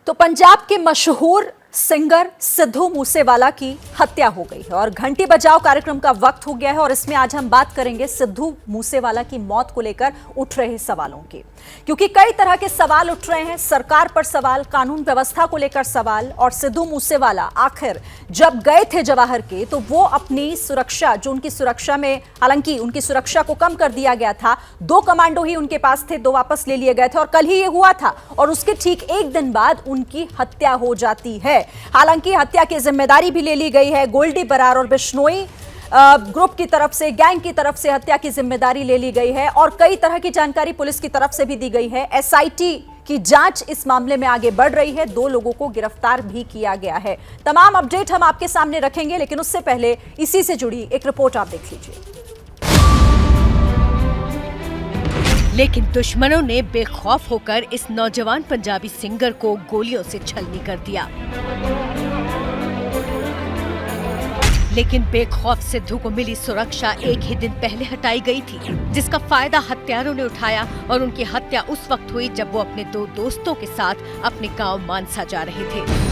तो पंजाब के मशहूर सिंगर सिद्धू मूसेवाला की हत्या हो गई है और घंटी बजाओ कार्यक्रम का वक्त हो गया है। और इसमें आज हम बात करेंगे सिद्धू मूसेवाला की मौत को लेकर उठ रहे सवालों की, क्योंकि कई तरह के सवाल उठ रहे हैं। सरकार पर सवाल, कानून व्यवस्था को लेकर सवाल। और सिद्धू मूसेवाला आखिर जब गए थे जवाहर के, तो वो अपनी सुरक्षा, जो उनकी सुरक्षा में, हालांकि उनकी सुरक्षा को कम कर दिया गया था, 2 कमांडो ही उनके पास थे, 2 वापस ले लिए गए थे और कल ही ये हुआ था। और उसके ठीक एक दिन बाद उनकी हत्या हो जाती है। हालांकि हत्या की जिम्मेदारी भी ले ली गई है गोल्डी बरार और बिश्नोई ग्रुप की तरफ से, गैंग की तरफ से हत्या की जिम्मेदारी ले ली गई है और कई तरह की जानकारी पुलिस की तरफ से भी दी गई है। एसआईटी की जांच इस मामले में आगे बढ़ रही है। 2 लोगों को गिरफ्तार भी किया गया है। तमाम अपडेट हम आपके सामने रखेंगे, लेकिन उससे पहले इसी से जुड़ी एक रिपोर्ट आप देख लीजिए। लेकिन दुश्मनों ने बेखौफ होकर इस नौजवान पंजाबी सिंगर को गोलियों से छलनी कर दिया। लेकिन बेखौफ सिद्धू को मिली सुरक्षा एक ही दिन पहले हटाई गई थी, जिसका फायदा हत्यारों ने उठाया। और उनकी हत्या उस वक्त हुई जब वो अपने 2 दोस्तों के साथ अपने गांव मानसा जा रहे थे।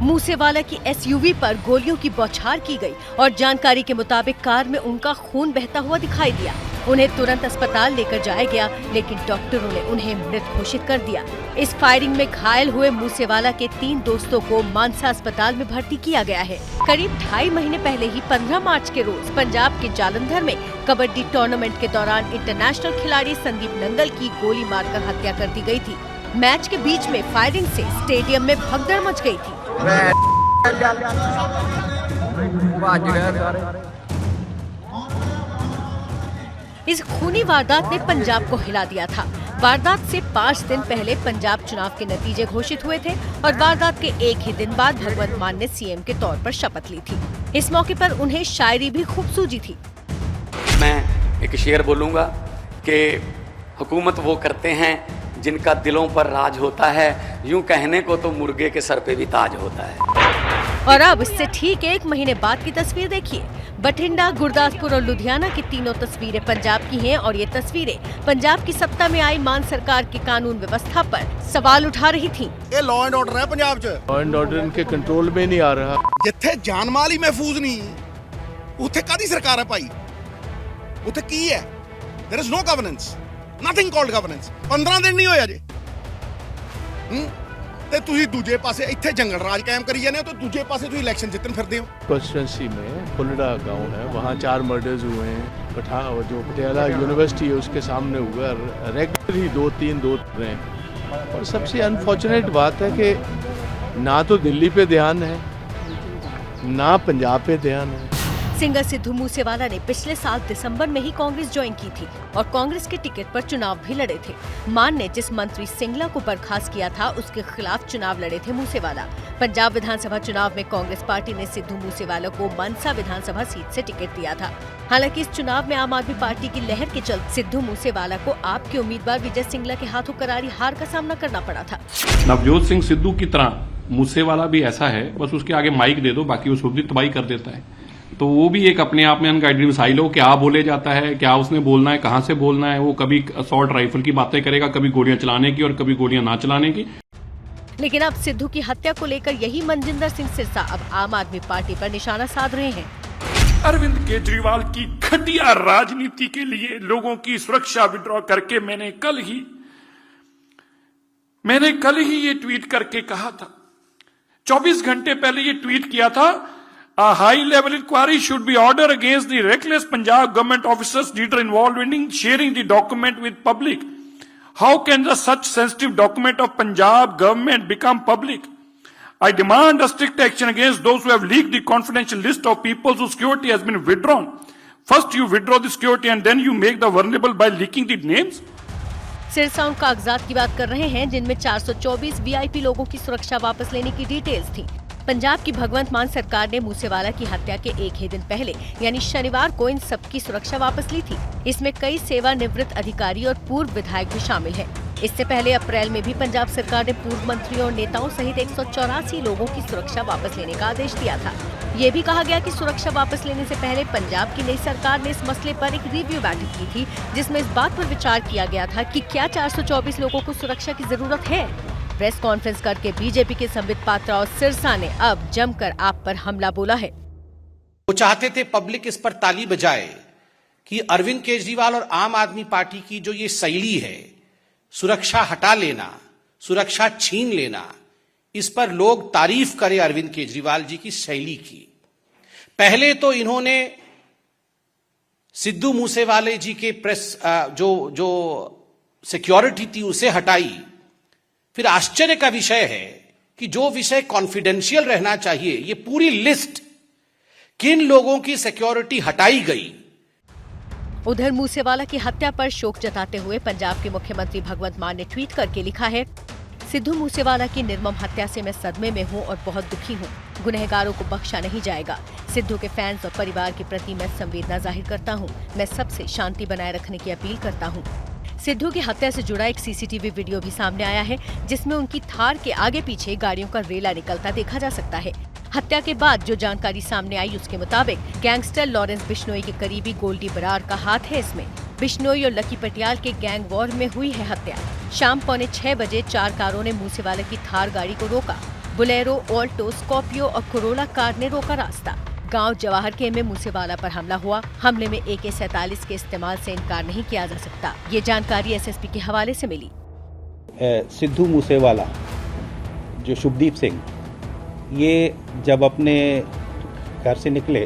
मूसेवाला की एसयूवी पर गोलियों की बौछार की गई और जानकारी के मुताबिक कार में उनका खून बहता हुआ दिखाई दिया। उन्हें तुरंत अस्पताल लेकर जाया गया, लेकिन डॉक्टरों ने उन्हें मृत घोषित कर दिया। इस फायरिंग में घायल हुए मूसेवाला के 3 दोस्तों को मानसा अस्पताल में भर्ती किया गया है। करीब 2.5 महीने पहले ही 15 मार्च के रोज पंजाब के जालंधर में कबड्डी टूर्नामेंट के दौरान इंटरनेशनल खिलाड़ी संदीप नंगल की गोली मारकर हत्या कर दी गई थी। मैच के बीच में फायरिंग से स्टेडियम में भगदड़ मच गई थी। इस खूनी वारदात ने पंजाब को हिला दिया था। वारदात से 5 दिन पहले पंजाब चुनाव के नतीजे घोषित हुए थे और वारदात के एक ही दिन बाद भगवंत मान ने सीएम के तौर पर शपथ ली थी। इस मौके पर उन्हें शायरी भी खूब सूझी थी। मैं एक शेर बोलूंगा कि हुकूमत वो करते हैं जिनका दिलों पर राज होता है, यूं कहने को तो मुर्गे के सर पे भी ताज होता है। और अब इससे ठीक 1 महीने बाद की तस्वीर देखिए। बठिंडा, गुरदासपुर और लुधियाना की तीनों तस्वीरें पंजाब की हैं और ये तस्वीरें पंजाब की सत्ता में आई मान सरकार की कानून व्यवस्था पर सवाल उठा रही थी। ये लॉ एंड ऑर्डर है पंजाब च, लॉ एंड ऑर्डर इनके कंट्रोल में नहीं आ रहा। जिथे जान माल ही महफूज नहीं, उथे कादी सरकार है भाई? उथे की है? There is no governance, nothing called governance. 15 दिन नहीं होया जे ते तुसी दूजे पासे इत्थे जंगल राज कायम करी जाने हो, तो दूजे पासे तुसी इलेक्शन जितन फिरदे हो। कॉन्स्टिट्यूंसी में फुलड़ा गांव है, वहाँ 4 मर्डर्स हुए हैं। जो पटियाला यूनिवर्सिटी है उसके सामने हुआ, रेगुलरली 2-3 रहे हैं। और सबसे अनफॉर्चुनेट बात है कि ना तो दिल्ली पे ध्यान है, ना पंजाब पे ध्यान है। सिंगर सिद्धू मूसेवाला ने पिछले साल दिसंबर में ही कांग्रेस ज्वाइन की थी और कांग्रेस के टिकट पर चुनाव भी लड़े थे। मान ने जिस मंत्री सिंगला को बर्खास्त किया था, उसके खिलाफ चुनाव लड़े थे मूसेवाला। पंजाब विधानसभा चुनाव में कांग्रेस पार्टी ने सिद्धू मूसेवाला को मानसा विधानसभा सीट से टिकट दिया था। हालांकि इस चुनाव में आम आदमी पार्टी की लहर के चलते सिद्धू मूसेवाला को आप के उम्मीदवार विजय सिंगला के हाथों करारी हार का सामना करना पड़ा था। नवजोत सिंह सिद्धू की तरह मूसेवाला भी ऐसा है, बस उसके आगे माइक दे दो, बाकी वो खुद ही तबाही कर देता है। तो वो भी एक अपने आप में अनगाइडेड मिसाइल हो, क्या बोले जाता है, क्या उसने बोलना है, कहां से बोलना है। वो कभी असॉल्ट राइफल की बातें करेगा, कभी गोलियां चलाने की और कभी गोलियां ना चलाने की। लेकिन अब सिद्धू की हत्या को लेकर यही मनजिंदर सिंह सिरसा अब आम आदमी पार्टी पर निशाना साध रहे हैं। अरविंद केजरीवाल की घटिया राजनीति के लिए लोगों की सुरक्षा विड्रॉ करके मैंने कल ही ये ट्वीट करके कहा था, 24 घंटे पहले ये ट्वीट किया था, A high-level inquiry should be ordered against the reckless Punjab government officers leader involved in sharing the document with public. How can such sensitive document of Punjab government become public? I demand a strict action against those who have leaked the confidential list of people whose security has been withdrawn. First you withdraw the security and then you make the vulnerable by leaking the names. Sirsa उन कागजात की बात कर रहे हैं जिनमें 424 VIP लोगों की सुरक्षा वापस लेने की डिटेल्स थी। पंजाब की भगवंत मान सरकार ने मूसेवाला की हत्या के एक ही दिन पहले यानी शनिवार को इन सबकी सुरक्षा वापस ली थी। इसमें कई सेवानिवृत्त अधिकारी और पूर्व विधायक भी शामिल हैं। इससे पहले अप्रैल में भी पंजाब सरकार ने पूर्व मंत्रियों और नेताओं सहित 184 लोगों की सुरक्षा वापस लेने का आदेश दिया था। ये भी कहा गया कि सुरक्षा वापस लेने से पहले पंजाब की नई सरकार ने इस मसले पर एक रिव्यू बैठक की थी, जिसमें इस बात पर विचार किया गया था कि क्या 424 लोगों को सुरक्षा की जरूरत है। प्रेस कॉन्फ्रेंस करके बीजेपी के संबित पात्रा और सिरसा ने अब जमकर आप पर हमला बोला है। वो चाहते थे पब्लिक इस पर ताली बजाए कि अरविंद केजरीवाल और आम आदमी पार्टी की जो ये शैली है, सुरक्षा हटा लेना, सुरक्षा छीन लेना, इस पर लोग तारीफ करें अरविंद केजरीवाल जी की शैली की। पहले तो इन्होंने सिद्धू मूसेवाले जी के प्रेस जो सिक्योरिटी थी उसे हटाई। फिर आश्चर्य का विषय है कि जो विषय कॉन्फिडेंशियल रहना चाहिए, ये पूरी लिस्ट किन लोगों की सिक्योरिटी हटाई गई। उधर मूसेवाला की हत्या पर शोक जताते हुए पंजाब के मुख्यमंत्री भगवंत मान ने ट्वीट करके लिखा है, सिद्धू मूसेवाला की निर्मम हत्या से मैं सदमे में हूं और बहुत दुखी हूं। गुनहगारों को बख्शा नहीं जाएगा। सिद्धू के फैंस और परिवार के प्रति मैं संवेदना जाहिर करता हूं। मैं सबसे शांति बनाए रखने की अपील करता हूं। सिद्धू की हत्या से जुड़ा एक सीसीटीवी वीडियो भी सामने आया है, जिसमें उनकी थार के आगे पीछे गाड़ियों का रेला निकलता देखा जा सकता है। हत्या के बाद जो जानकारी सामने आई उसके मुताबिक गैंगस्टर लॉरेंस बिश्नोई के करीबी गोल्डी बरार का हाथ है इसमें। बिश्नोई और लकी पटियाल के गैंग वॉर में हुई है हत्या। शाम 5:45 बजे 4 कारों ने मूसेवाला की थार गाड़ी को रोका। बुलेरो, ऑल्टो, स्कॉर्पियो और कोरोला कार ने रोका रास्ता। गांव जवाहर के में मूसेवाला पर हमला हुआ। हमले में AK-47 के इस्तेमाल से इनकार नहीं किया जा सकता। ये जानकारी SSP के हवाले से मिली। सिद्धू मूसेवाला जो शुभदीप सिंह, ये जब अपने घर से निकले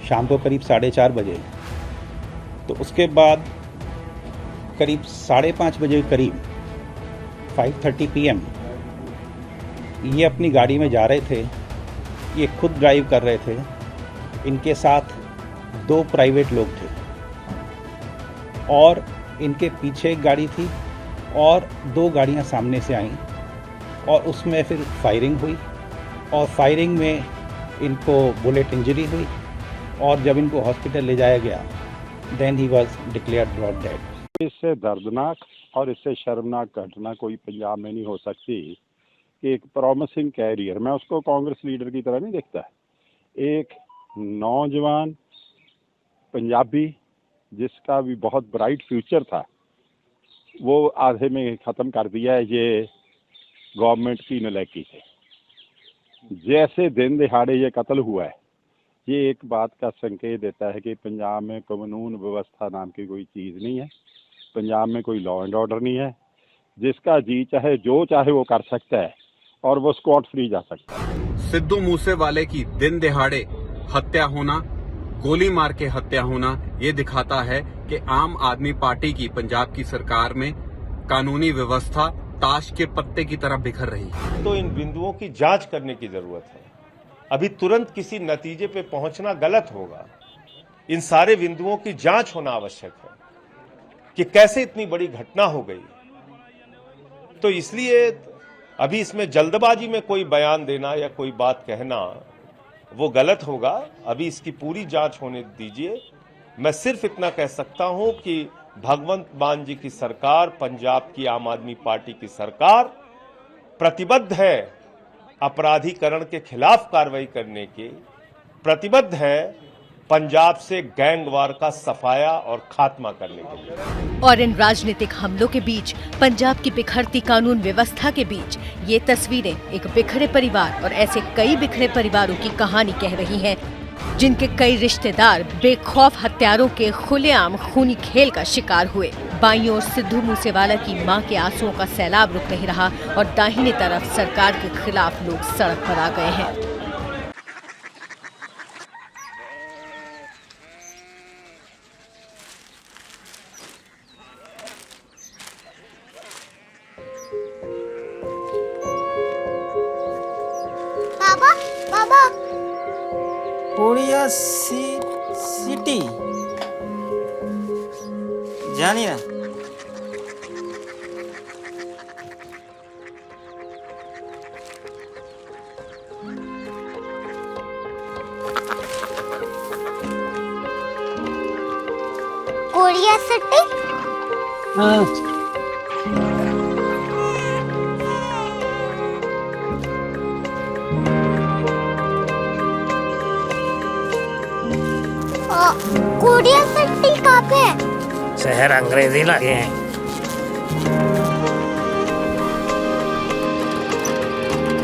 शाम को करीब 4:30 बजे, तो उसके बाद करीब 5:30 बजे करीब 5:30 PM ये अपनी गाड़ी में जा रहे थे। ये खुद ड्राइव कर रहे थे। इनके साथ 2 प्राइवेट लोग थे और इनके पीछे एक गाड़ी थी और 2 गाड़ियां सामने से आईं और उसमें फिर फायरिंग हुई और फायरिंग में इनको बुलेट इंजरी हुई और जब इनको हॉस्पिटल ले जाया गया then he was declared brought dead. इससे दर्दनाक और इससे शर्मनाक घटना कोई पंजाब में नहीं हो सकती कि एक प्रॉमिसिंग कैरियर, मैं उसको कांग्रेस लीडर की तरह नहीं देखता, एक नौजवान पंजाबी जिसका भी बहुत ब्राइट फ्यूचर था, वो आधे में ख़त्म कर दिया है ये गवर्नमेंट की नलायकी से। जैसे दिन दिहाड़े ये कत्ल हुआ है, ये एक बात का संकेत देता है कि पंजाब में कानून व्यवस्था नाम की कोई चीज़ नहीं है। पंजाब में कोई लॉ एंड ऑर्डर नहीं है। जिसका जी चाहे जो चाहे वो कर सकता है और वो स्कॉट फ्री जा सकता है। सिद्धू मूसेवाले की दिन दिहाड़े हत्या होना, गोली मार के हत्या होना, ये दिखाता है कि आम आदमी पार्टी की पंजाब की सरकार में कानूनी व्यवस्था ताश के पत्ते की तरह बिखर रही है। तो इन बिंदुओं की जांच करने की जरूरत है। अभी तुरंत किसी नतीजे पे पहुंचना गलत होगा। इन सारे बिंदुओं की जांच होना आवश्यक है कि कैसे इतनी बड़ी घटना हो गई। तो इसलिए अभी इसमें जल्दबाजी में कोई बयान देना या कोई बात कहना वो गलत होगा। अभी इसकी पूरी जांच होने दीजिए। मैं सिर्फ इतना कह सकता हूं कि भगवंत मान जी की सरकार, पंजाब की आम आदमी पार्टी की सरकार प्रतिबद्ध है अपराधीकरण के खिलाफ कार्रवाई करने के, प्रतिबद्ध है पंजाब से गैंगवार का सफाया और खात्मा करने के लिए। और इन राजनीतिक हमलों के बीच, पंजाब की बिखरती कानून व्यवस्था के बीच, ये तस्वीरें एक बिखरे परिवार और ऐसे कई बिखरे परिवारों की कहानी कह रही हैं, जिनके कई रिश्तेदार बेखौफ हत्यारों के खुलेआम खूनी खेल का शिकार हुए। बाईं ओर सिद्धू मूसेवाला की मां के आंसुओं का सैलाब रुक नहीं रहा और दाहिनी तरफ सरकार के खिलाफ लोग सड़क पर आ गए हैं। बाबा, बाबा, कोरिया सिटी जानी ना। Korea city? हाँ। क्यूरियोसिटी कहाँ पे है? शहर अंग्रेजी लगे हैं।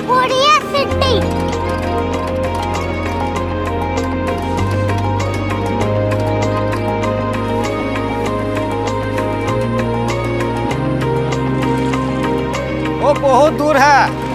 क्यूरियोसिटी। वो बहुत दूर है।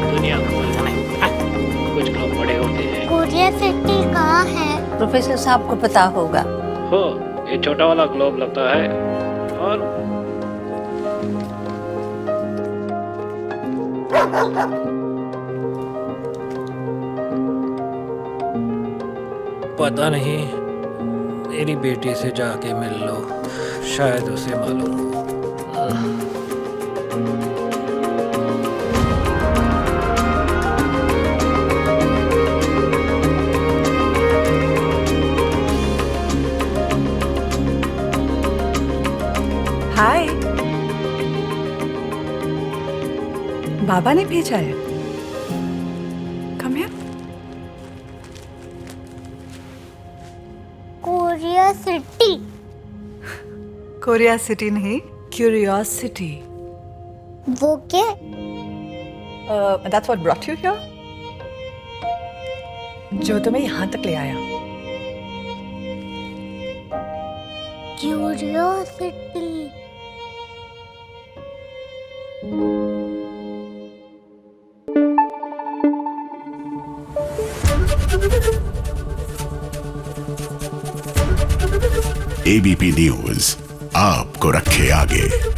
दुनिया कुछ लोग बड़े होते हैं। क्यूरियोसिटी कहाँ है? प्रोफेसर साहब को पता होगा। हो, ये छोटा वाला ग्लोब लगता है और पता नहीं, मेरी बेटी से जाके मिल लो, शायद उसे मालूम हो। हाय, बाबा ने भेजा है। Come here. Curiosity. Korea city नहीं, क्यूरियोसिटी। वो क्या? That's what brought you here. जो तुम्हें यहाँ तक ले आया। क्यूरियोसिटी। एबीपी न्यूज आपको रखे आगे।